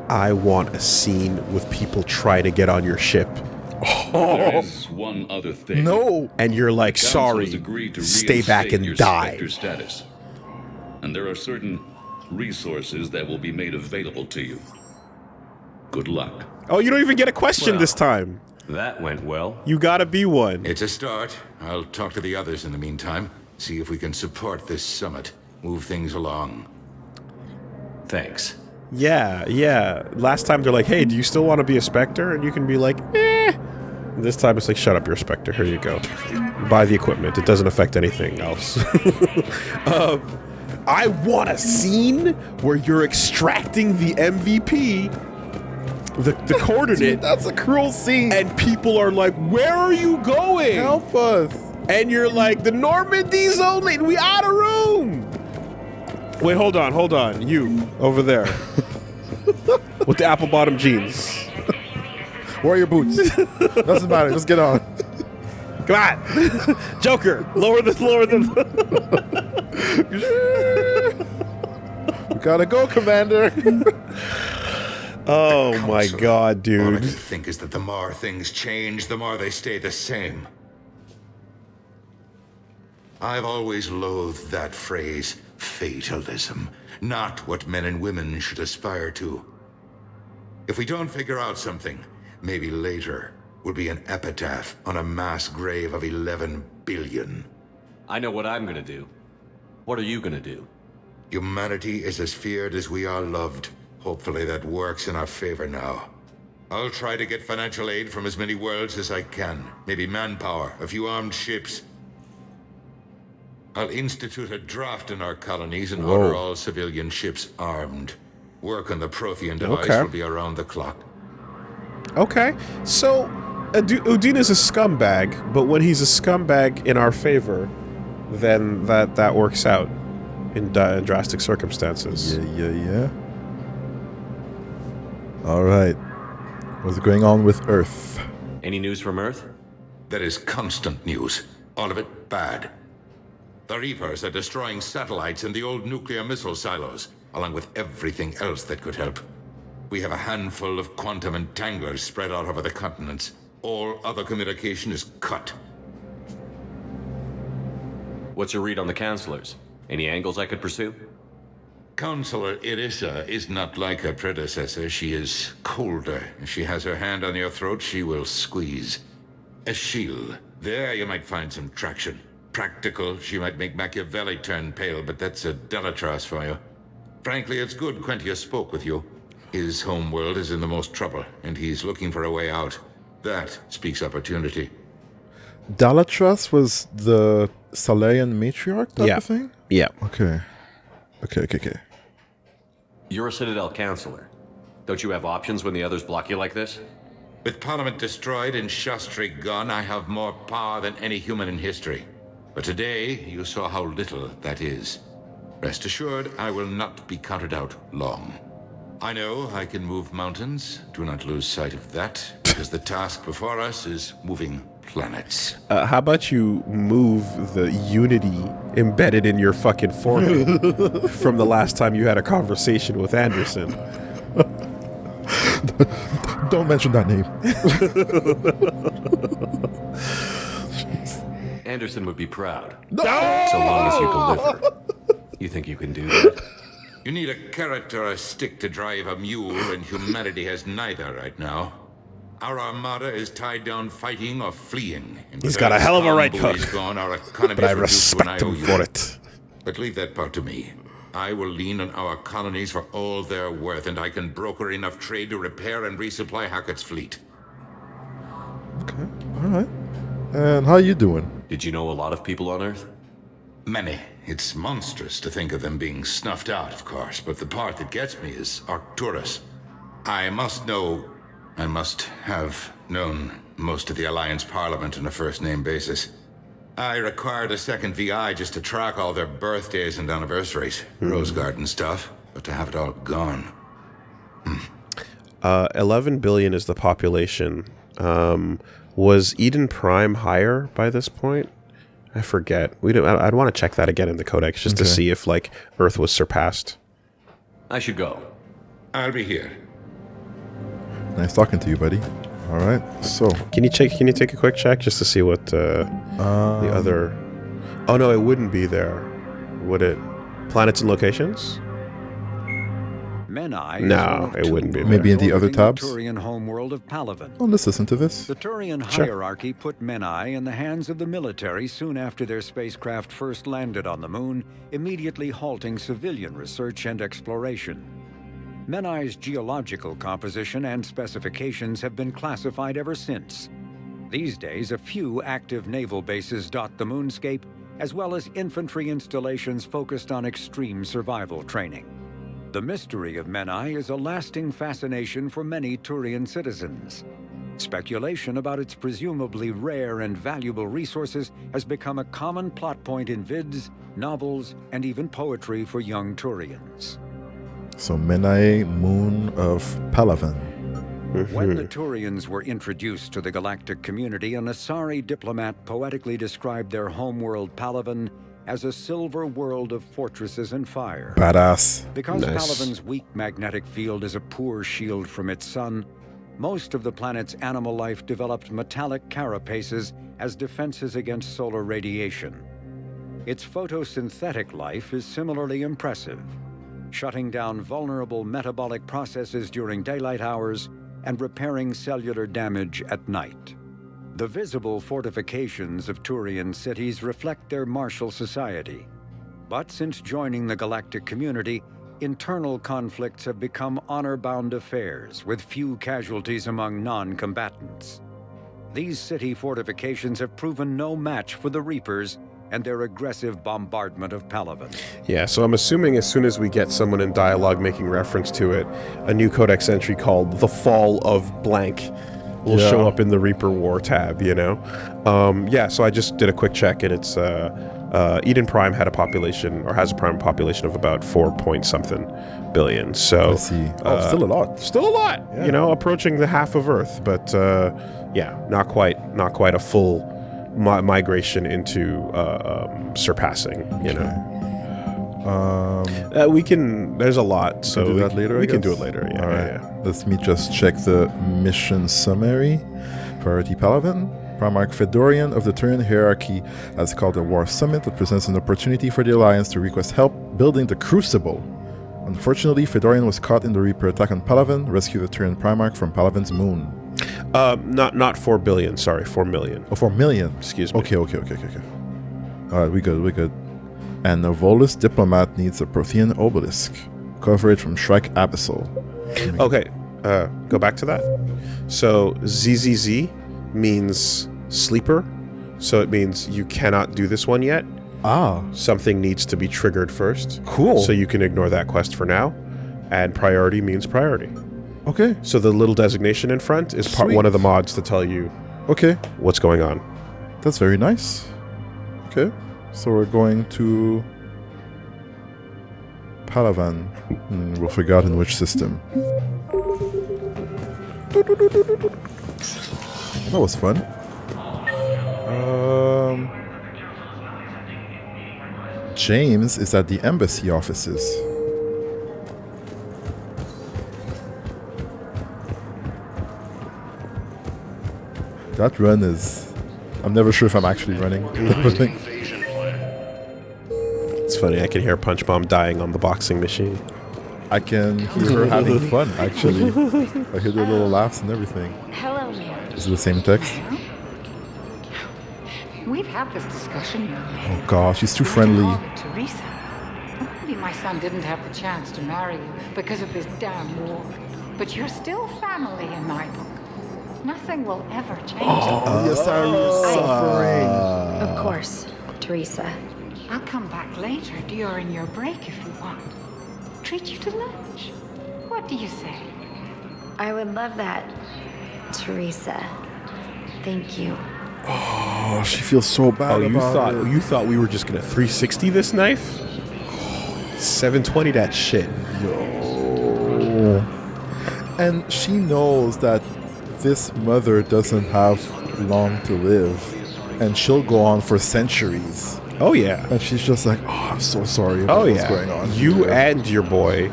I want a scene with people trying to get on your ship. There is one other thing. No. And you're like, The Council sorry, has agreed to stay back reinstate and your die. Spectre status. And there are certain resources that will be made available to you. Good luck. Oh, you don't even get a question this time. That went well. You gotta be one. It's a start. I'll talk to the others in the meantime. See if we can support this summit. Move things along. Thanks. Yeah. Last time they're like, hey, do you still want to be a Spectre? And you can be like, eh. This time it's like, shut up, you're a Spectre. Here you go. Buy the equipment. It doesn't affect anything else. I want a scene where you're extracting the MVP, the coordinate. Dude, that's a cruel scene. And people are like, where are you going? Help us. And you're like, the Normandy's only, we out of room. Wait, hold on. You, over there. With the apple bottom jeans. Where are your boots? Doesn't matter, let's get on. Come on. Joker, lower the. We gotta go, Commander. Oh my god, All I dude. can think is that the more things change, the more they stay the same. I've always loathed that phrase, fatalism. Not what men and women should aspire to. If we don't figure out something, maybe later will be an epitaph on a mass grave of 11 billion. I know what I'm gonna do. What are you gonna do? Humanity is as feared as we are loved. Hopefully that works in our favor now. I'll try to get financial aid from as many worlds as I can. Maybe manpower, a few armed ships. I'll institute a draft in our colonies and order all civilian ships armed. Work on the Prothean device will be around the clock. Okay, so Udine is a scumbag, but when he's a scumbag in our favor, then that works out in drastic circumstances. Yeah. All right. What's going on with Earth? Any news from Earth? There is constant news. All of it bad. The Reapers are destroying satellites in the old nuclear missile silos, along with everything else that could help. We have a handful of quantum entanglers spread out over the continents. All other communication is cut. What's your read on the counselors? Any angles I could pursue? Counselor Irissa is not like her predecessor. She is colder. If she has her hand on your throat, she will squeeze. Eschil, there you might find some traction. Practical, she might make Machiavelli turn pale, but that's a Delatras for you. Frankly, it's good Quentius spoke with you. His home world is in the most trouble, and he's looking for a way out. That speaks opportunity. Dalatras was the Salarian matriarch type of thing? Yeah. Okay. You're a Citadel counselor. Don't you have options when the others block you like this? With Parliament destroyed and Shastri gone, I have more power than any human in history. But today, you saw how little that is. Rest assured, I will not be counted out long. I know I can move mountains. Do not lose sight of that, because the task before us is moving planets. How about you move the unity embedded in your fucking forehead from the last time you had a conversation with Anderson? Don't mention that name. Anderson would be proud. No! So long as you deliver. You think you can do that? You need a carrot or a stick to drive a mule, and humanity has neither right now. Our armada is tied down fighting or fleeing. He's got a hell of a right hook. Gone, our economy But I is reduced to an respect him IOU. for it. But leave that part to me. I will lean on our colonies for all they're worth, and I can broker enough trade to repair and resupply Hackett's fleet. Okay, all right. And how you doing? Did you know a lot of people on Earth? Many. It's monstrous to think of them being snuffed out, of course, but the part that gets me is Arcturus. I must have known most of the Alliance Parliament on a first-name basis. I required a second VI just to track all their birthdays and anniversaries. Rose Garden stuff, but to have it all gone. 11 billion is the population. Was Eden Prime higher by this point? I forget. I'd want to check that again in the Codex just to see if like Earth was surpassed. I should go. I'll be here. Nice talking to you, buddy. All right. So, Can you take a quick check just to see what the other? Oh no, it wouldn't be there, would it? Planets and locations? Menai No, it wouldn't be there. maybe in the other orbiting the tabs. Turian homeworld of Palaven. Oh, let's listen to this. The Turian Sure. hierarchy put Menai in the hands of the military soon after their spacecraft first landed on the moon, immediately halting civilian research and exploration. Menai's geological composition and specifications have been classified ever since. These days, a few active naval bases dot the moonscape, as well as infantry installations focused on extreme survival training. The mystery of Menai is a lasting fascination for many Turian citizens. Speculation about its presumably rare and valuable resources has become a common plot point in vids, novels, and even poetry for young Turians. So, Menai, moon of Palaven. When the Turians were introduced to the galactic community, an Asari diplomat poetically described their homeworld Palaven as a silver world of fortresses and fire. Badass. Because Nice. Palaven's weak magnetic field is a poor shield from its sun, most of the planet's animal life developed metallic carapaces as defenses against solar radiation. Its photosynthetic life is similarly impressive, shutting down vulnerable metabolic processes during daylight hours and repairing cellular damage at night. The visible fortifications of Turian cities reflect their martial society. But since joining the galactic community, internal conflicts have become honor-bound affairs, with few casualties among non-combatants. These city fortifications have proven no match for the Reapers and their aggressive bombardment of Palaven. Yeah, so I'm assuming as soon as we get someone in dialogue making reference to it, a new codex entry called The Fall of Blank will Yeah. show up in the Reaper War tab, you know? Yeah, so I just did a quick check, and it's Eden Prime had a population, or has a prime population of about 4-point-something billion. So Let's see. Oh, still a lot. still a lot, you know, approaching the half of Earth, but yeah, not quite a full migration into surpassing, you know. We can. There's a lot, so do that later. We I can do guess? it later. Yeah, All right. yeah. Let me just check the mission summary. Priority Palaven. Primarch Fedorian of the Turian hierarchy has called a war summit that presents an opportunity for the Alliance to request help building the Crucible. Unfortunately, Fedorian was caught in the Reaper attack on Palaven. Rescue the Turian Primarch from Palaven's moon. Not 4 billion. Sorry, 4 million. Oh, 4 million. Excuse me. Okay. All right, we good. And Novolus Diplomat needs a Prothean obelisk. Coverage from Shrek Abyssal. Okay, go back to that. So ZZZ means sleeper, so it means you cannot do this one yet. Ah, Something needs to be triggered first. cool. So you can ignore that quest for now. And priority means priority. Okay, So the little designation in front is one of the mods to tell you okay. what's going on. That's very nice. Okay, so we're going to Palavan. We'll figure out in which system. That was fun. James is at the embassy offices. That run is... I'm never sure if I'm actually running. It's funny, I can hear Punch Bomb dying on the boxing machine. I can hear her having fun, actually. I hear the little laughs and everything. Hello, ma'am. Is it the same text? We've had this discussion. Oh gosh, she's too friendly. Teresa. Maybe my son didn't have the chance to marry you because of this damn war. But you're still family in my book. Nothing will ever change. Yes, I'm suffering. Of course, Teresa. I'll come back later during your break if you want. Treat you to lunch. What do you say? I would love that, Teresa. Thank you. Oh, she feels so bad about it. you thought we were just gonna 360 this knife? 720 that shit. Yo. And she knows that this mother doesn't have long to live, and she'll go on for centuries. Oh yeah. And she's just like, oh, I'm so sorry about what's going on. You here." and your boy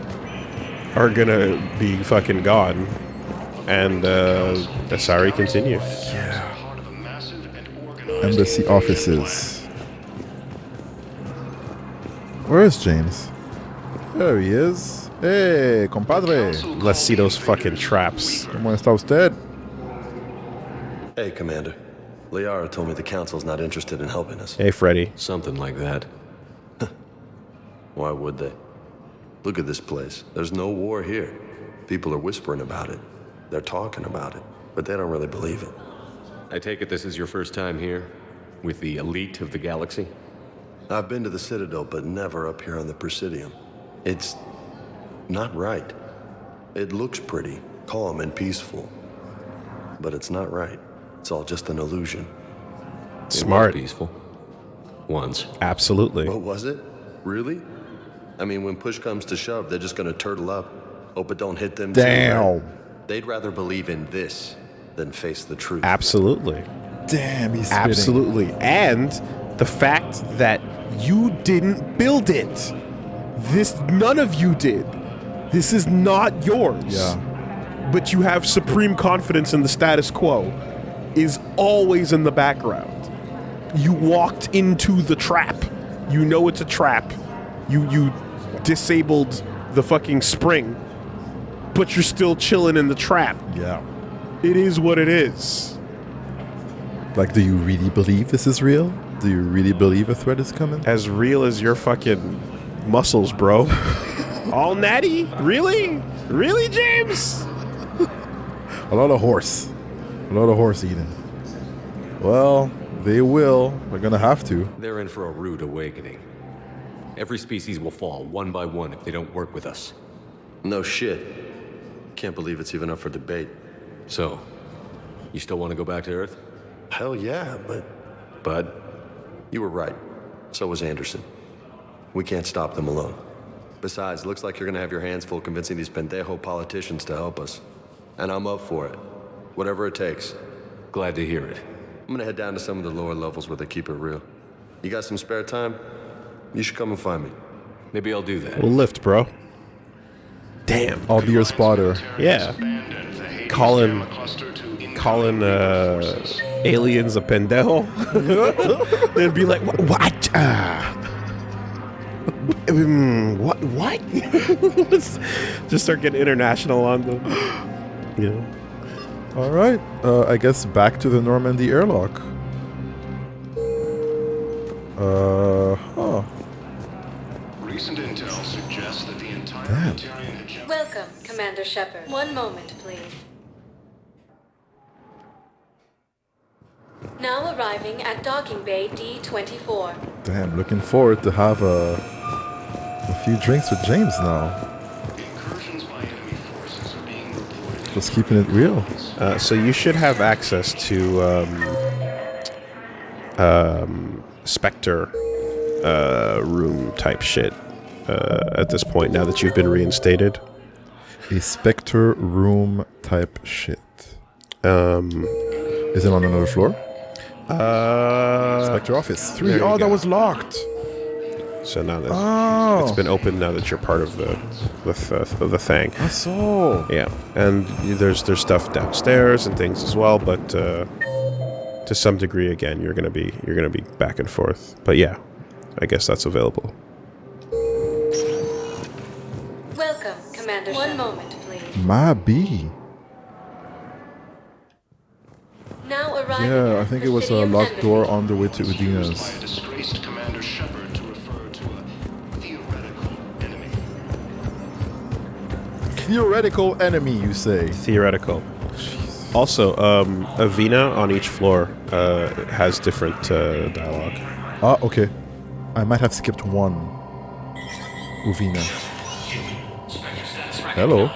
are gonna be fucking gone And Asari continues. Embassy offices. Where is James? There he is. Hey, compadre. Let's see those fucking traps. ¿Cómo está usted? Hey, Commander. Liara told me the Council's not interested in helping us. Hey, Freddy. Something like that. Why would they? Look at this place. There's no war here. People are whispering about it. They're talking about it, but they don't really believe it. I take it this is your first time here? With the elite of the galaxy? I've been to the Citadel, but never up here on the Presidium. It's not right. It looks pretty, calm and peaceful, but it's not right. It's all just an illusion. Smart. It was peaceful. Once. Absolutely. What was it? Really? I mean, when push comes to shove, they're just gonna turtle up. Hope it don't hit them too Damn. hard. They'd rather believe in this than face the truth. Absolutely. Damn, he's spitting. Absolutely. And the fact that you didn't build it. None of you did. This is not yours. Yeah. But you have supreme confidence in the status quo is always in the background. You walked into the trap. You know it's a trap. You disabled the fucking spring, but you're still chilling in the trap. Yeah. It is what it is. Like, do you really believe this is real? Do you really believe a threat is coming? As real as your fucking muscles, bro. All natty? Really? Really, James? A lot of horse. A lot of horse eating. Well, they will. They're gonna have to. They're in for a rude awakening. Every species will fall one by one if they don't work with us. No shit. Can't believe it's even up for debate. So, you still want to go back to Earth? Hell yeah, but you were right. So was Anderson. We can't stop them alone. Besides, looks like you're gonna have your hands full convincing these pendejo politicians to help us. And I'm up for it. Whatever it takes. Glad to hear it. I'm gonna head down to some of the lower levels where they keep it real. You got some spare time? You should come and find me. Maybe I'll do that. We'll lift, bro. Damn. I'll be your spotter. Yeah. Calling aliens a pendejo. They'd be like, what? What? Just start getting international on them. Yeah. All right. I guess back to the Normandy airlock. Huh. Recent intel suggests that the entire Damn. Batarian hegemony. Welcome, Commander Shepard. One moment, please. Now arriving at docking bay D-24. Damn, looking forward to have a few drinks with James now. Incursions by enemy forces are being reported. Just keeping it real. So you should have access to Spectre room type shit at this point, now that you've been reinstated. A Spectre room type shit. Is it on another floor? Spectre office 3. there you Oh, that go. was locked. So now that Oh. it's been opened, now that you're part of the thing. That's all. Yeah, and there's stuff downstairs and things as well, but to some degree, again, you're gonna be back and forth. But yeah, I guess that's available. Welcome, Commander Shepard. One moment, please. Maybe. Now arriving Yeah, at I think the it was city a of locked Embassy. door on the way to Used by a Udina's. disgraced Commander Shepard to refer to a theoretical enemy. Theoretical enemy, you say? Theoretical. Also, Avina on each floor has different dialogue. Ah, okay. I might have skipped one. Uvina. Hello.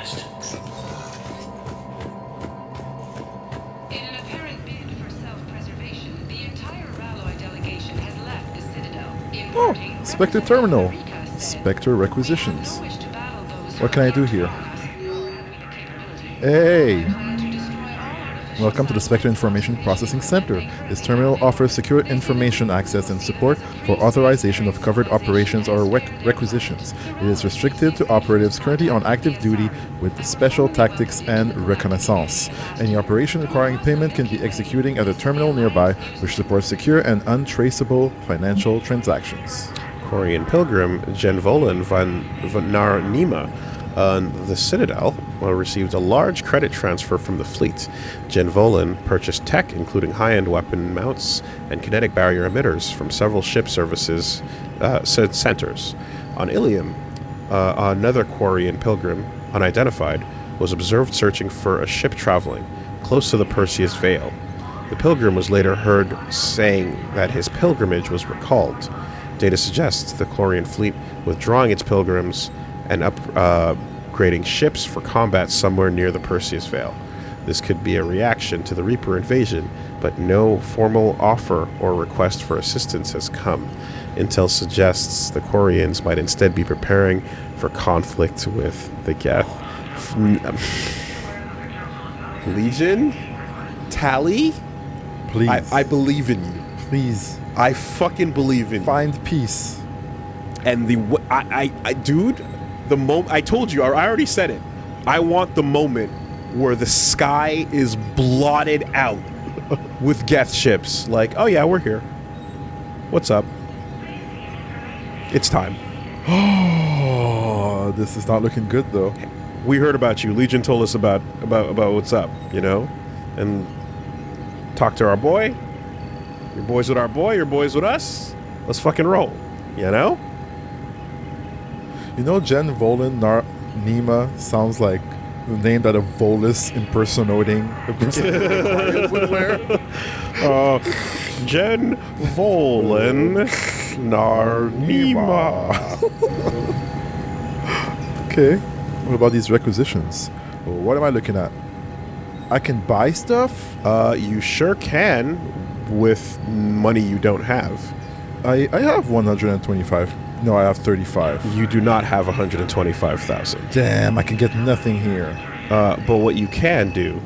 In an apparent bid for self-preservation, the entire Ralloy delegation has left the Citadel. Oh, importing Spectre Representative Terminal. Rika said, Spectre requisitions. "No wish to battle those What can I do who here? are us, nor have we the capability Hey. to destroy all artificial Welcome to the Spectre Information Processing Center. This terminal offers secure information access and support for authorization of covered operations or requisitions. It is restricted to operatives currently on active duty with special tactics and reconnaissance. Any operation requiring payment can be executing at a terminal nearby, which supports secure and untraceable financial transactions. Quarian pilgrim Genvolin van Nar Nima on the Citadel received a large credit transfer from the fleet. Genvolin purchased tech, including high-end weapon mounts and kinetic barrier emitters from several ship services centers. On Ilium, another Quarian pilgrim, unidentified, was observed searching for a ship traveling close to the Perseus Vale. The pilgrim was later heard saying that his pilgrimage was recalled. Data suggests the Quarian fleet withdrawing its pilgrims and upgrading ships for combat somewhere near the Perseus Vale. This could be a reaction to the Reaper invasion, but no formal offer or request for assistance has come. Intel suggests the Quarians might instead be preparing for conflict with the Geth. Legion? Tally? Please. I believe in you. Please. I fucking believe in you. Find peace. And dude, the moment I told you, I already said it. I want the moment where the sky is blotted out with Geth ships. Like, oh yeah, we're here. What's up? It's time. Oh, this is not looking good though. We heard about you. Legion told us about what's up, you know? And talk to our boy. Your boy's with our boy, your boy's with us. Let's fucking roll, you know? You know, Jen Volin Nima sounds like the name that a Volus impersonating a person would wear. Jen Volin Nima. Okay. What about these requisitions? Well, what am I looking at? I can buy stuff? You sure can with money you don't have. I have 125. No, I have 35. You do not have 125,000. Damn, I can get nothing here. But what you can do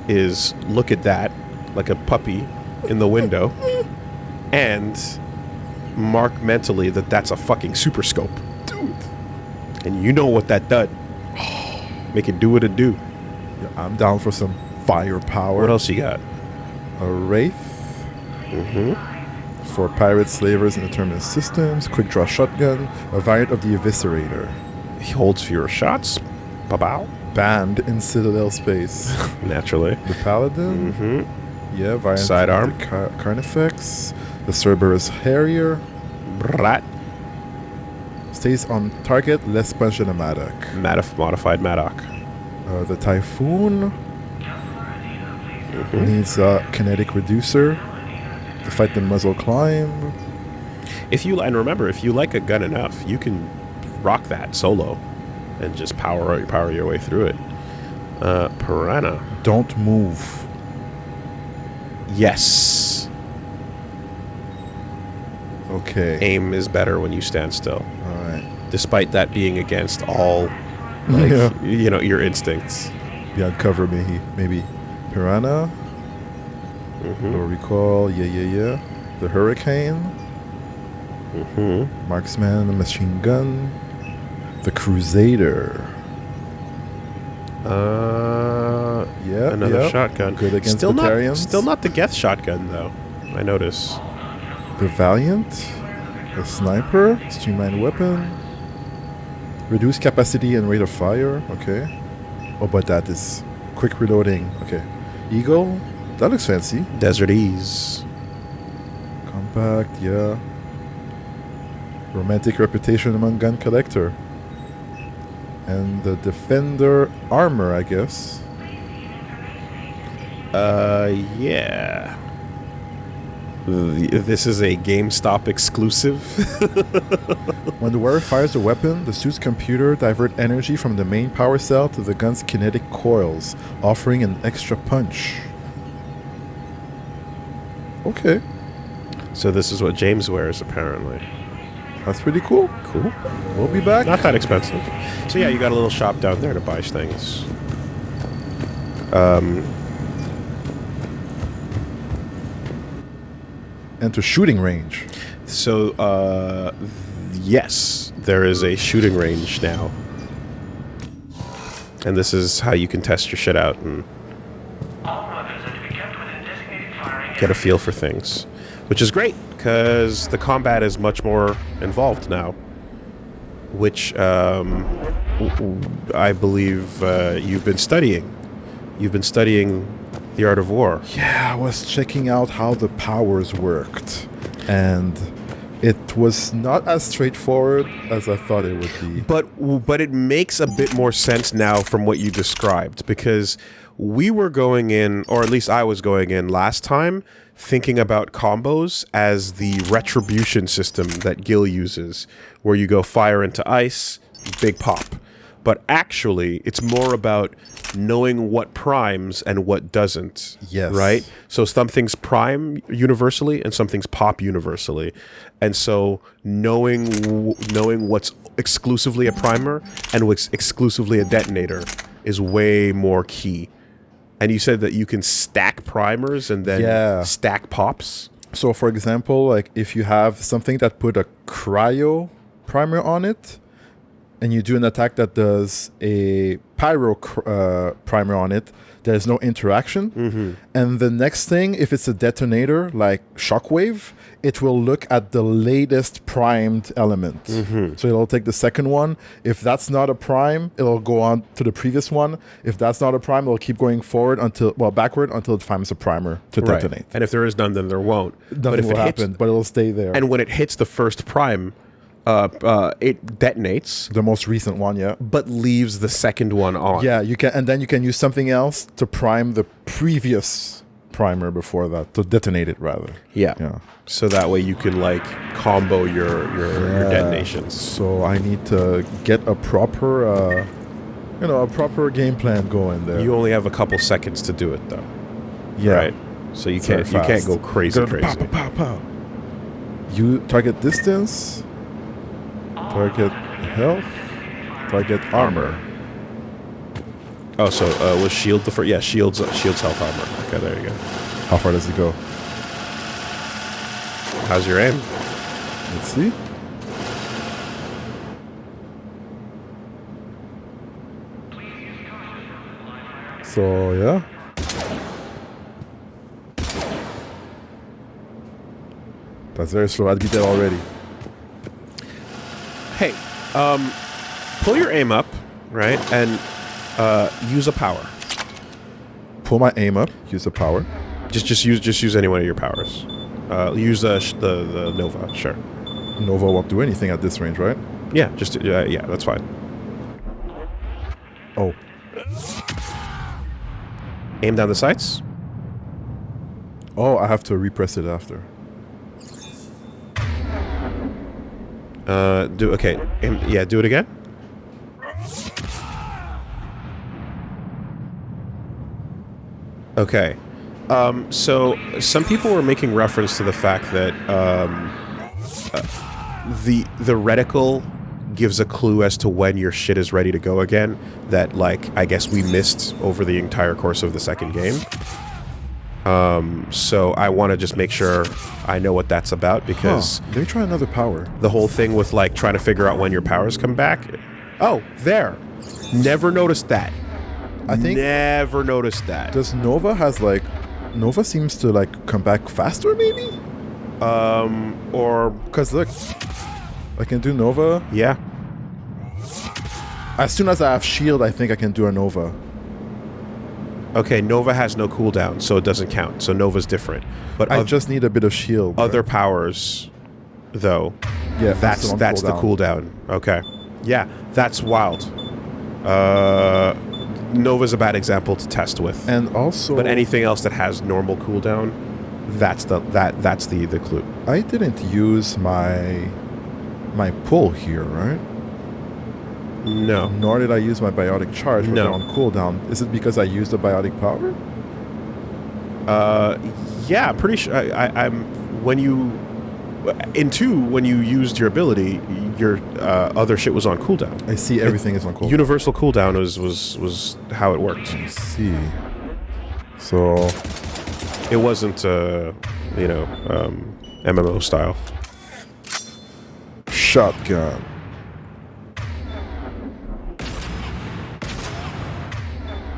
is look at that like a puppy in the window and mark mentally that that's a fucking super scope. Dude. And you know what that does. Make it do what it do. Yeah, I'm down for some firepower. What else you got? A Wraith. For pirate slavers in the terminus systems. Quick draw shotgun. A variant of the Eviscerator. He holds fewer shots. Ba-bow. Banned in Citadel space. Naturally. The Paladin. Yeah, variant Sidearm. of the Carnifex. The Cerberus Harrier. Brat. Stays on target, less punch than a Madoc. Modified Madoc. The Typhoon. Needs a kinetic reducer to fight the muzzle climb. And remember, if you like a gun enough, you can rock that solo and just power your way through it. Piranha. Don't move. Yes. Okay. Aim is better when you stand still. All right. Despite that being against all, your instincts. Beyond cover, maybe. Piranha. Or recall. Yeah. The Hurricane. Marksman, the machine gun. The Crusader. Another shotgun. Good against still Batarians. Still not the Geth shotgun, though. I notice. The Valiant. The Sniper. Streamlined weapon. Reduced capacity and rate of fire. Okay. Oh, but that is quick reloading. Okay. Eagle. That looks fancy. Desert Ease. Compact, yeah. Romantic reputation among gun collector. And the Defender armor, I guess. Yeah. This is a GameStop exclusive. When the wearer fires the weapon, the suit's computer divert energy from the main power cell to the gun's kinetic coils, offering an extra punch. Okay. So this is what James wears, apparently. That's pretty cool. Cool. We'll be back. Not that expensive. So yeah, you got a little shop down there to buy things. enter shooting range. So, yes, there is a shooting range now. And this is how you can test your shit out and get a feel for things. Which is great, because the combat is much more involved now. Which I believe you've been studying. You've been studying the art of war. Yeah, I was checking out how the powers worked. And it was not as straightforward as I thought it would be. But it makes a bit more sense now from what you described, because we were going in, or at least I was going in last time, thinking about combos as the retribution system that Gil uses, where you go fire into ice, big pop. But actually, it's more about knowing what primes and what doesn't. Yes. Right? So some things prime universally and some things pop universally. And so knowing what's exclusively a primer and what's exclusively a detonator is way more key. And you said that you can stack primers and then stack pops? So, for example, like if you have something that put a cryo primer on it, and you do an attack that does a pyro primer on it, there's no interaction. Mm-hmm. And the next thing, if it's a detonator, like shockwave, it will look at the latest primed element. Mm-hmm. So it'll take the second one. If that's not a prime, it'll go on to the previous one. If that's not a prime, it'll keep going forward backward until it finds a primer to detonate. And if there is none, then there won't. Nothing will happen, but it'll stay there. And when it hits the first prime, it detonates. The most recent one, yeah. But leaves the second one on. Yeah, you can, and then you can use something else to prime the previous primer before that, to detonate it rather. Yeah. So that way you can like combo your detonations. So I need to get a proper, game plan going there. You only have a couple seconds to do it though. Yeah. Right. So you can't go crazy. Pow. You target distance, target health, target armor. Oh, so was shield the first? Yeah, shields health armor. Okay, there you go. How far does it go? How's your aim? Let's see. So yeah. That's very slow. I'd be dead already. Hey, pull your aim up, right, and use a power. Pull my aim up. Use a power. Just use any one of your powers. Use the Nova. Sure. Nova won't do anything at this range, right? Yeah. Yeah. That's fine. Oh. Aim down the sights. Oh, I have to repress it after. Do it again. Okay. So some people were making reference to the fact that the reticle gives a clue as to when your shit is ready to go again. That, like, I guess we missed over the entire course of the second game. So I want to just make sure I know what that's about, because let me try another power. The whole thing with like trying to figure out when your powers come back. Oh, there. Never noticed that. I think never noticed that. Does Nova seems to like come back faster maybe? Or because look, I can do Nova. Yeah. As soon as I have shield, I think I can do a Nova. Okay, Nova has no cooldown, so it doesn't count. So Nova's different. But I just need a bit of shield. Other powers, though. Yeah, that's the cooldown. Okay. Yeah, that's wild. Nova's a bad example to test with. And also, but anything else that has normal cooldown, that's the clue. I didn't use my pull here, right? No. Nor did I use my biotic charge, but they're on cooldown. Is it because I used a biotic power? Yeah, I'm pretty sure. I'm when you used your ability, your other shit was on cooldown. I see everything is on cooldown. Universal cooldown was how it worked. I see. So It wasn't, MMO style. Shotgun.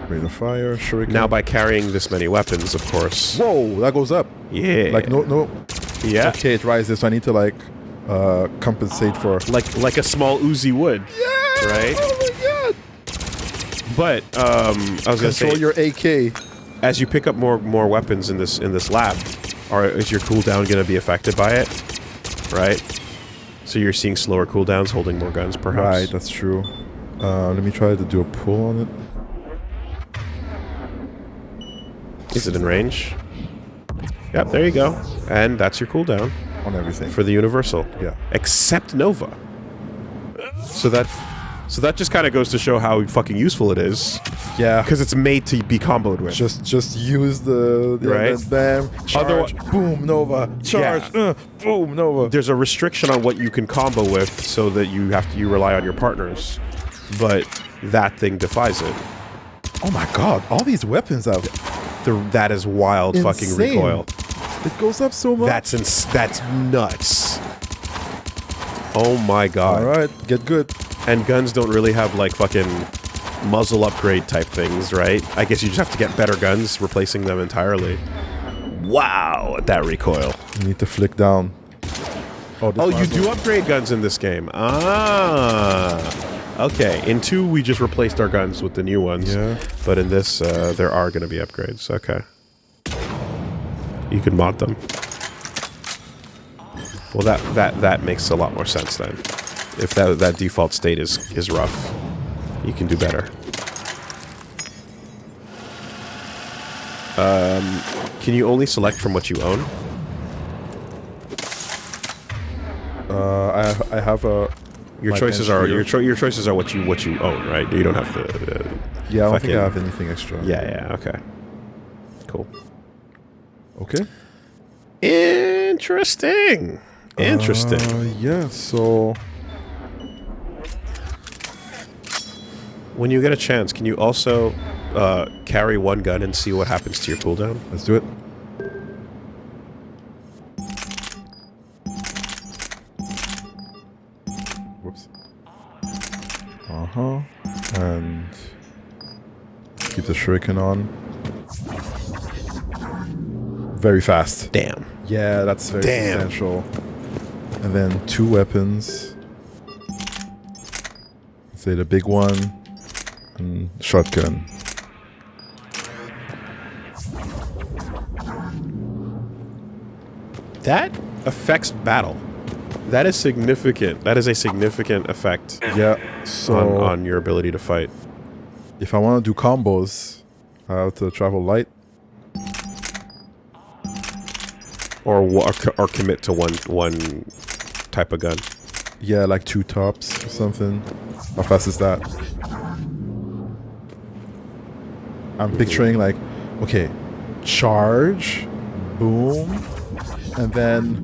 Rate of fire, shuriken. Now, by carrying this many weapons, of course. Whoa, that goes up. Yeah. Like no. Yeah. Okay, it rises. So I need to like compensate for like a small Uzi would. Yeah. Right. Oh my god. But I was gonna say, control your AK. as you pick up more weapons in this lab, is your cooldown gonna be affected by it? Right. So you're seeing slower cooldowns, holding more guns, perhaps. Right, that's true. Let me try to do a pull on it. Is it in range? Yep, there you go. And that's your cooldown. On everything. For the universal. Yeah. Except Nova. So that just kind of goes to show how fucking useful it is. Yeah. Because it's made to be comboed with. Just use the right. Bam. Charge. Boom. Nova. Charge. Yeah. Boom. Nova. There's a restriction on what you can combo with, so that you rely on your partners. But that thing defies it. Oh my god! All these weapons have. That is wild. Insane. Fucking recoil. It goes up so much. That's nuts. Oh my god. Alright, get good. And guns don't really have like fucking muzzle upgrade type things, right? I guess you just have to get better guns, replacing them entirely. Wow, that recoil. You need to flick down. Oh, you do upgrade guns in this game. Ah. Okay, in 2 we just replaced our guns with the new ones. Yeah. But in this, there are going to be upgrades. Okay. You can mod them. Well, that makes a lot more sense then. If that default state is rough, you can do better. Can you only select from what you own? I have a. Your choices are your choices are what you own, right? You don't have to. Yeah, I don't think I have anything extra. Yeah. Okay. Cool. Okay. Interesting. Yeah. So. When you get a chance, can you also carry one gun and see what happens to your cooldown? Let's do it. Whoops. And keep the shuriken on. Very fast. Damn. Yeah, that's very substantial. And then 2 weapons. Let's say the big one and shotgun. That affects battle. That is significant. That is a significant effect. Yeah. So on your ability to fight. If I want to do combos, I have to travel light. Or commit to one type of gun. Yeah, like 2 tops or something. How fast is that? I'm picturing like, okay, charge, boom, and then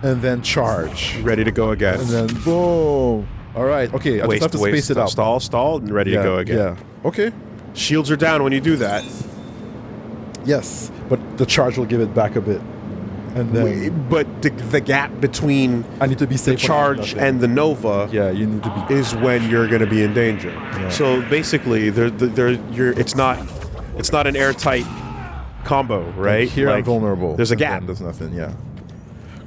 and then charge, ready to go again, and then boom. All right, okay, I just have to space it out. Stall, and ready to go again. Yeah. Okay. Shields are down when you do that. Yes, but the charge will give it back a bit. And then, but the gap between I need to be safe the charge and the Nova, you need to be, is when you're going to be in danger. Yeah. So basically, it's not an airtight combo, right? Here like, I'm vulnerable. There's a gap. There's nothing. Yeah.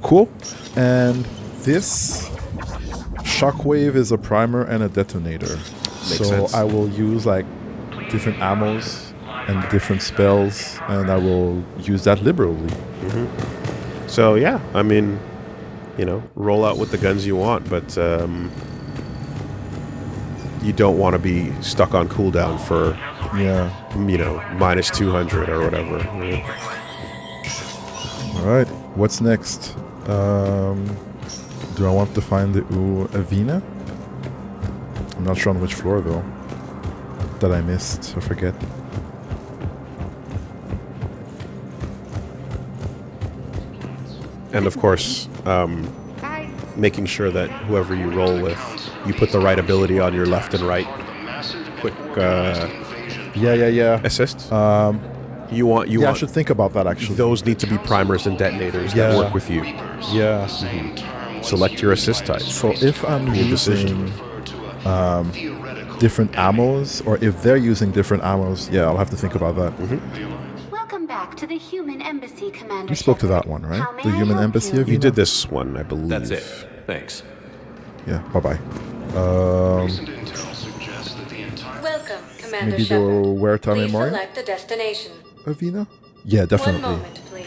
Cool. And this shockwave is a primer and a detonator. Makes sense. I will use like different ammos and different spells, and I will use that liberally. So yeah, I mean, roll out with the guns you want, but you don't want to be stuck on cooldown for minus 200 or whatever. All right, what's next? Do I want to find the Avina? I'm not sure on which floor though. That I missed, I forget. And of course, making sure that whoever you roll with, you put the right ability on your left and right. Quick assist. You want I should think about that actually. Those need to be primers and detonators that work with you. Yeah. Select your assist type. So if I'm using different ammos, or if they're using different ammos, yeah, I'll have to think about that. Welcome back to the Human Embassy, Commander. You spoke to Shepard. that one, right? How may The I Human help Embassy you? of You Vina? did this one, I believe. That's it. Thanks. Yeah, bye-bye. Recent intel suggests that the entire Welcome, Commander Maybe the Shepard. Huerta Please Memorial? select a destination. Avina? Yeah, definitely. One moment, please.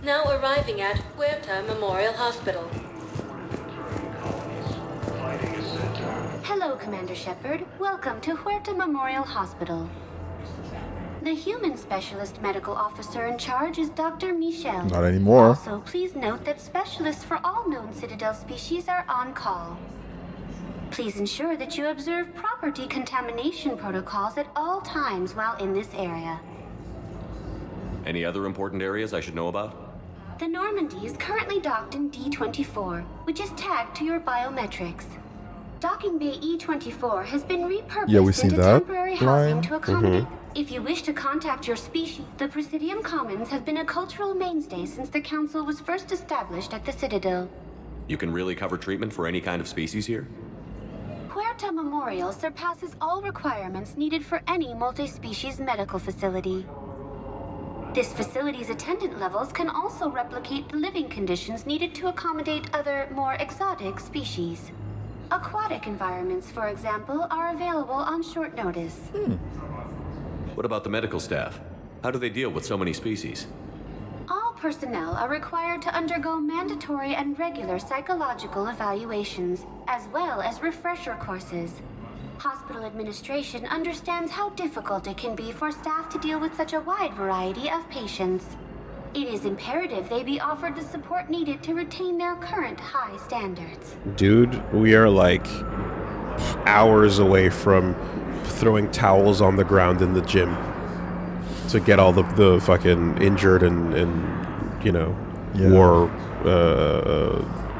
Now arriving at Huerta Memorial Hospital. Hello, Commander Shepard. Welcome to Huerta Memorial Hospital. The human specialist medical officer in charge is Dr. Michel. Not anymore. Also, please note that specialists for all known Citadel species are on call. Please ensure that you observe proper decontamination protocols at all times while in this area. Any other important areas I should know about? The Normandy is currently docked in D-24, which is tagged to your biometrics. Docking Bay E-24 has been repurposed Yeah, we've seen into that temporary housing line. to accommodate. If you wish to contact your species, the Presidium Commons have been a cultural mainstay since the Council was first established at the Citadel. You can really cover treatment for any kind of species here? Huerta Memorial surpasses all requirements needed for any multi-species medical facility. This facility's attendant levels can also replicate the living conditions needed to accommodate other, more exotic species. Aquatic environments, for example, are available on short notice. What about the medical staff? How do they deal with so many species? All personnel are required to undergo mandatory and regular psychological evaluations, as well as refresher courses. Hospital administration understands how difficult it can be for staff to deal with such a wide variety of patients. It is imperative they be offered the support needed to retain their current high standards. Dude, we are like hours away from throwing towels on the ground in the gym to get all the fucking injured and you know, war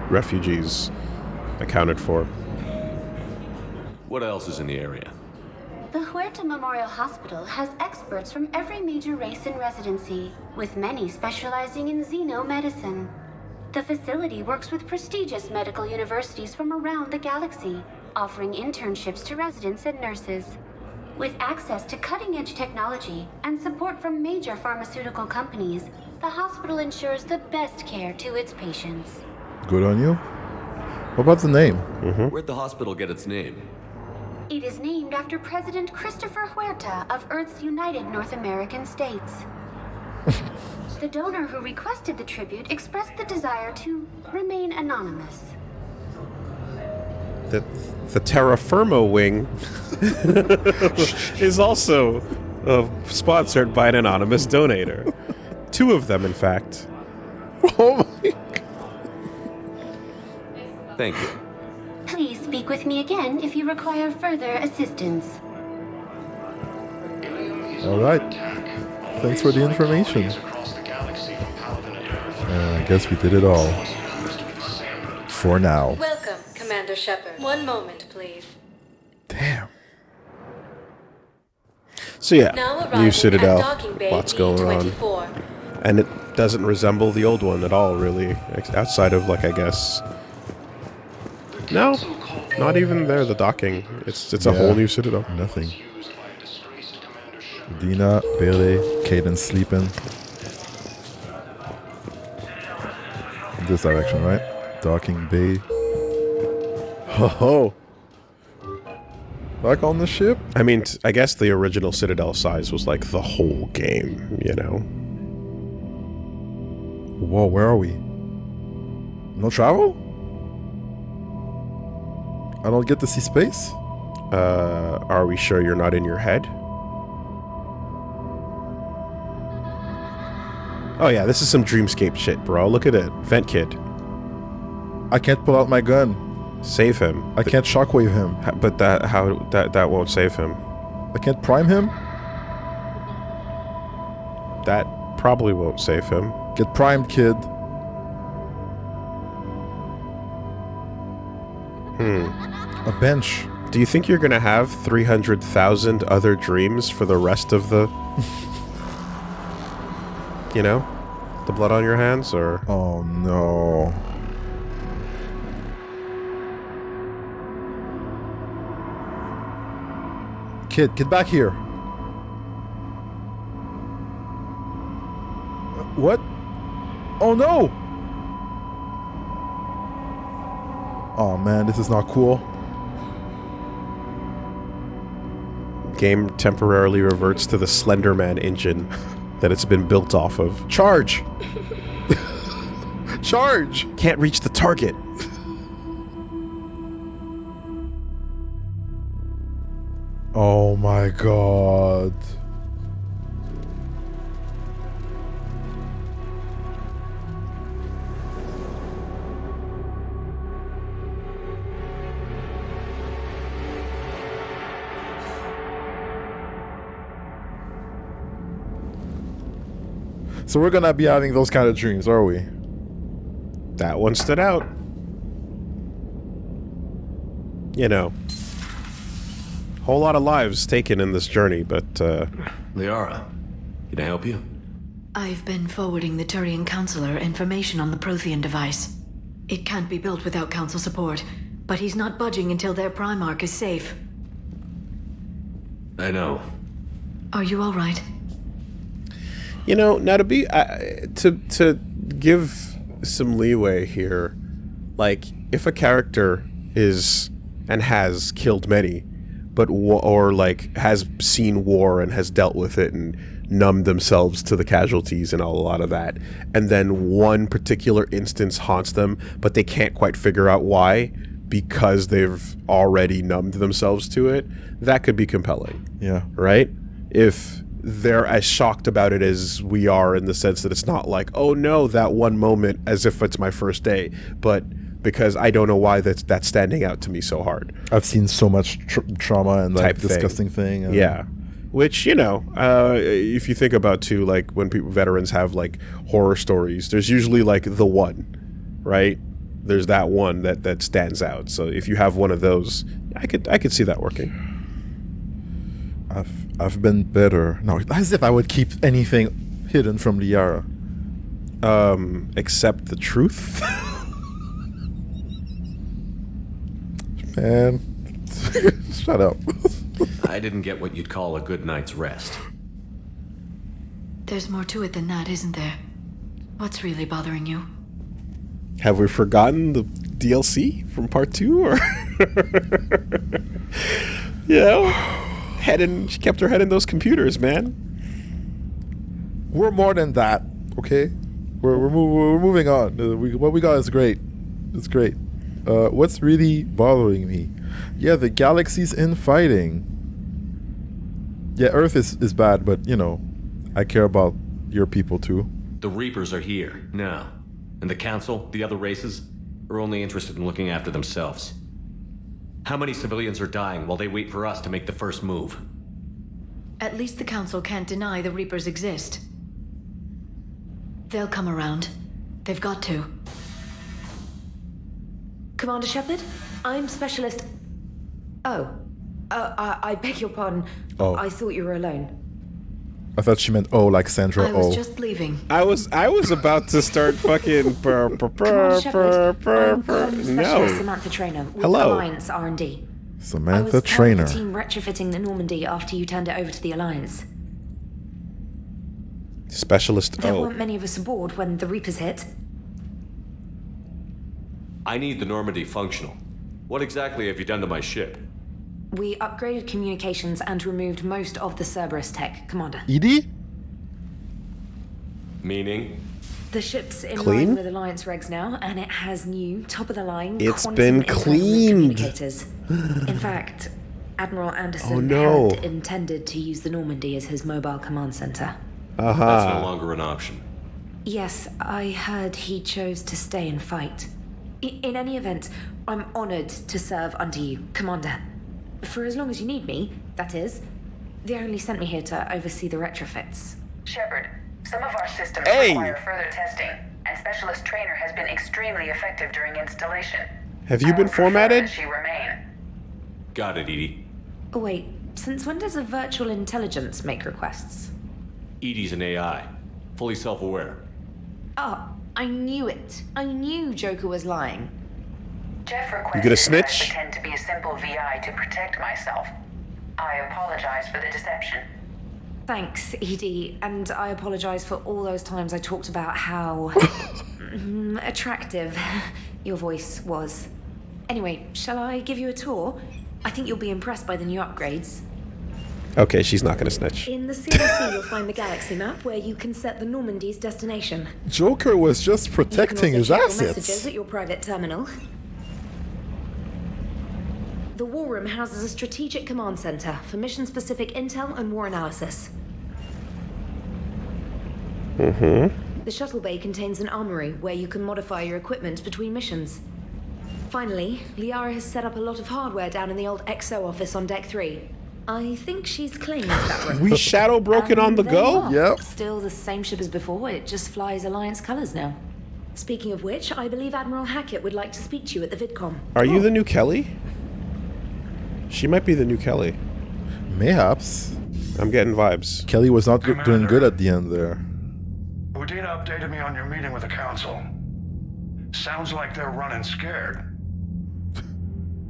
refugees accounted for. What else is in the area? The Huerta Memorial Hospital has experts from every major race in residency, with many specializing in xenomedicine. The facility works with prestigious medical universities from around the galaxy, offering internships to residents and nurses. With access to cutting-edge technology and support from major pharmaceutical companies, the hospital ensures the best care to its patients. Good on you. What about the name? Where'd the hospital get its name? It is named after President Christopher Huerta of Earth's United North American States. The donor who requested the tribute expressed the desire to remain anonymous. The Terra Firma wing is also sponsored by an anonymous donator. Two of them, in fact. Oh my God. Thank you. Please speak with me again if you require further assistance. All right. Thanks for the information. I guess we did it all. For now. Welcome, Commander Shepard. One moment, please. Damn. So yeah, Now new arriving Citadel, at Docking Bay lots going on. D-24. And it doesn't resemble the old one at all, really. Outside of, like, I guess... No, not even there, the docking. It's a whole new Citadel. Nothing. Dina, Bailey, Caden sleeping. This direction, right? Docking Bay. Ho ho! Back on the ship? I mean, I guess the original Citadel size was like the whole game, you know? Whoa, where are we? No travel? I don't get to see space? Are we sure you're not in your head? Oh yeah, this is some dreamscape shit, bro. Look at it. Vent Kid. I can't pull out my gun. Save him. I can't shockwave him. But that won't save him. I can't prime him? That probably won't save him. Get primed, kid. A bench. Do you think you're gonna have 300,000 other dreams for the rest of the... you know? The blood on your hands, or... Oh, no. Kid, get back here. What? Oh, no! Oh, man, this is not cool. Game temporarily reverts to the Slender Man engine that it's been built off of. Charge! Charge! Can't reach the target. Oh my god. So we're gonna be having those kind of dreams, are we? That one stood out. You know, whole lot of lives taken in this journey, but, Liara, can I help you? I've been forwarding the Turian Counselor information on the Prothean device. It can't be built without Council support, but he's not budging until their Primarch is safe. I know. Are you all right? You know, now to be... to give some leeway here, like, if a character is... and has killed many, but or like has seen war and has dealt with it and numbed themselves to the casualties and a lot of that, and then one particular instance haunts them, but they can't quite figure out why, because they've already numbed themselves to it, that could be compelling. Yeah. Right? If they're as shocked about it as we are, in the sense that it's not like, oh no, that one moment, as if it's my first day, but because I don't know why that's standing out to me so hard. I've seen so much trauma and like Type disgusting thing. Yeah. Which, you know, if you think about too, like when veterans have like horror stories, there's usually like the one, right? There's that one that stands out. So if you have one of those, I could see that working. I've been better. No, as if I would keep anything hidden from Liara. Except the truth. Man, shut up. I didn't get what you'd call a good night's rest. There's more to it than that, isn't there? What's really bothering you? Have we forgotten the DLC from part 2, or you know, she kept her head in those computers, man. We're more than that, okay? We're moving on. What we got is great. It's great. What's really bothering me? Yeah, the galaxy's infighting. Yeah, Earth is bad, but, you know, I care about your people too. The Reapers are here, now. And the Council, the other races, are only interested in looking after themselves. How many civilians are dying while they wait for us to make the first move? At least the Council can't deny the Reapers exist. They'll come around. They've got to. Commander Shepard, I'm Specialist... Oh. I beg your pardon. Oh. I thought you were alone. I thought she meant like Sandra I was just leaving. I was about to start fucking Commander Shepard, I'm Specialist no. Samantha Trainer with Hello. Alliance R&D. Samantha I was Trainer. part of the team retrofitting the Normandy after you turned it over to the Alliance. Specialist There O. weren't many of us aboard when the Reapers hit. I need the Normandy functional. What exactly have you done to my ship? We upgraded communications and removed most of the Cerberus tech, Commander. Edie? Meaning? The ship's in Clean? line with Alliance regs now, and it has new, top-of-the-line It's quantum been entanglement cleaned. communicators. In fact, Admiral Anderson Oh, no. had intended to use the Normandy as his mobile command center. Uh-huh. That's no longer an option. Yes, I heard he chose to stay and fight. In any event, I'm honored to serve under you, Commander. For as long as you need me, that is. They only sent me here to oversee the retrofits. Shepard, some of our systems Hey! require further testing, and Specialist Trainer has been extremely effective during installation. Have you I been would prefer formatted? that she remain. Got it, Edie. Oh, wait. Since when does a virtual intelligence make requests? Edie's an AI. Fully self-aware. Oh, I knew it. I knew Joker was lying. Jeff You requested gonna that I snitch? pretend to be a simple VI to protect myself. I apologize for the deception. Thanks, Edie, and I apologize for all those times I talked about how attractive your voice was. Anyway, shall I give you a tour? I think you'll be impressed by the new upgrades. Okay, she's not gonna snitch. In the CLC, you'll find the galaxy map where you can set the Normandy's destination. Joker was just protecting his You can also check your messages assets. at your private terminal. The War Room houses a strategic command center for mission-specific intel and war analysis. The shuttle bay contains an armory where you can modify your equipment between missions. Finally, Liara has set up a lot of hardware down in the old XO office on Deck 3. I think she's claimed that room. We shadow broken on the There you go? are. Yep. Still the same ship as before, it just flies Alliance colors now. Speaking of which, I believe Admiral Hackett would like to speak to you at the VidCom. Are you the new Kelly? She might be the new Kelly. Mayhaps. I'm getting vibes. Kelly was not doing good at the end there. Udina updated me on your meeting with the council. Sounds like they're running scared.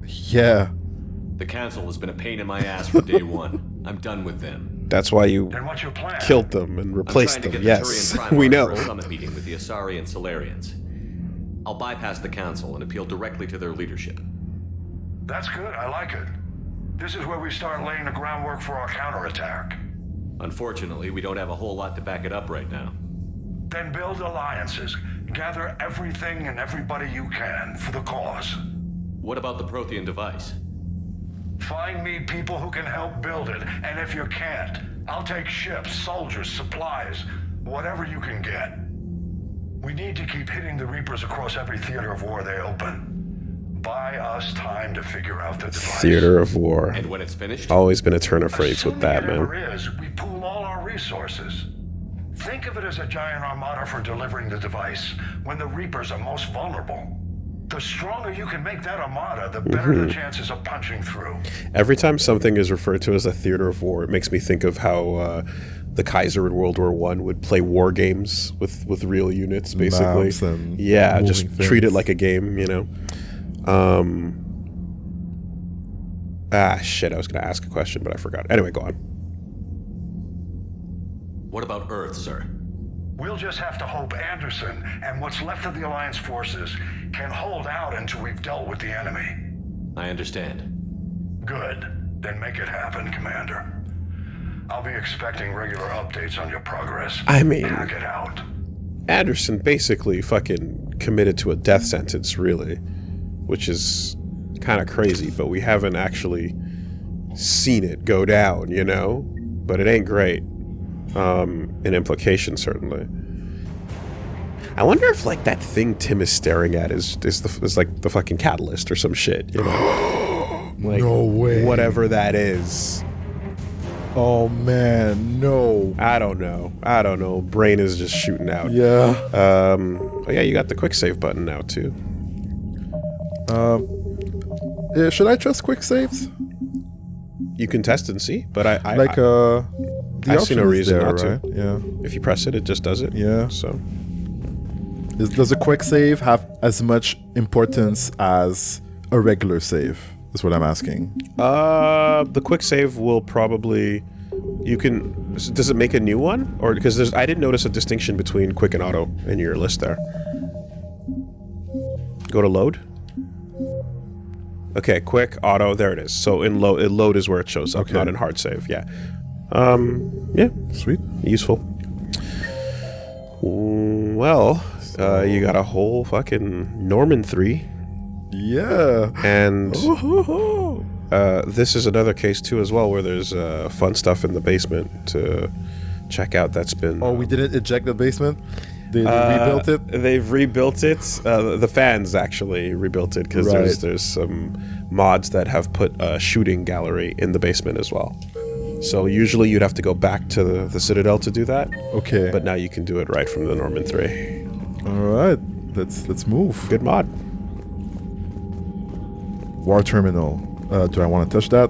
Yeah. The council has been a pain in my ass from day one. I'm done with them. That's why you Then what's your plan? killed them and replaced I'm trying to them. get the Yes, Turian Primarch we know. for a summit meeting with the Asari and Solarians. I'll bypass the council and appeal directly to their leadership. That's good, I like it. This is where we start laying the groundwork for our counterattack. Unfortunately, we don't have a whole lot to back it up right now. Then build alliances. Gather everything and everybody you can for the cause. What about the Prothean device? Find me people who can help build it, and if you can't, I'll take ships, soldiers, supplies, whatever you can get. We need to keep hitting the Reapers across every theater of war they open. Buy us time to figure out the device. Theater of War. And when it's finished? Always been a turn of phrase with Assuming that, it ever man. is, we pool all our resources. Think of it as a giant armada for delivering the device when the Reapers are most vulnerable. The stronger you can make that armada, the better the chances of punching through. Every time something is referred to as a theater of war, it makes me think of how the Kaiser in World War I would play war games with real units, basically. Maps and Yeah, just moving treat it things. like a game, you know. Shit, I was going to ask a question, but I forgot. Anyway, go on. What about Earth, sir? We'll just have to hope Anderson and what's left of the Alliance forces can hold out until we've dealt with the enemy. I understand. Good. Then make it happen, Commander. I'll be expecting regular updates on your progress. I mean, Hack it out. Anderson basically fucking committed to a death sentence, really, which is kind of crazy, but we haven't actually seen it go down, you know? But it ain't great. In implication, certainly. I wonder if, like, that thing Tim is staring at is like the fucking catalyst or some shit, you know? Like, No way. Whatever that is. Oh man, no. I don't know. Brain is just shooting out. Yeah. Oh yeah, you got the quick save button now too. Yeah, should I trust quick saves? You can test and see, but I see no option is reason there, not to. right? Yeah. If you press it, it just does it. Yeah. So Does a quick save have as much importance as a regular save? That's what I'm asking. the quick save will probably. You can. Does it make a new one, or because I didn't notice a distinction between quick and auto in your list there. Go to load. Okay, quick, auto, there it is. So in load is where it shows up, not in hard save. Yeah. Yeah. Sweet. Useful. Well, you got a whole fucking Norman 3. Yeah. And this is another case too as well where there's fun stuff in the basement to check out that's been... Oh, we didn't eject the basement? They rebuilt it? They've rebuilt it. The fans actually rebuilt it because there's some mods that have put a shooting gallery in the basement as well. So usually you'd have to go back to the Citadel to do that. Okay. But now you can do it right from the Norman 3. All right. Let's move. Good mod. War terminal. Do I want to touch that?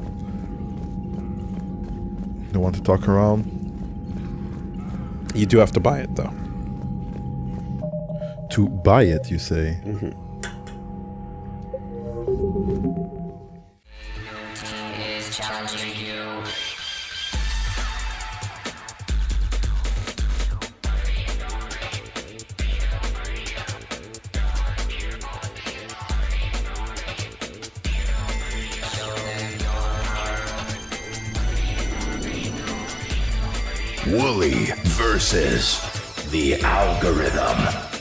I want to talk around. You do have to buy it, though. To buy it, you say? Mm-hmm. Is challenging you. WoolieVersus the algorithm.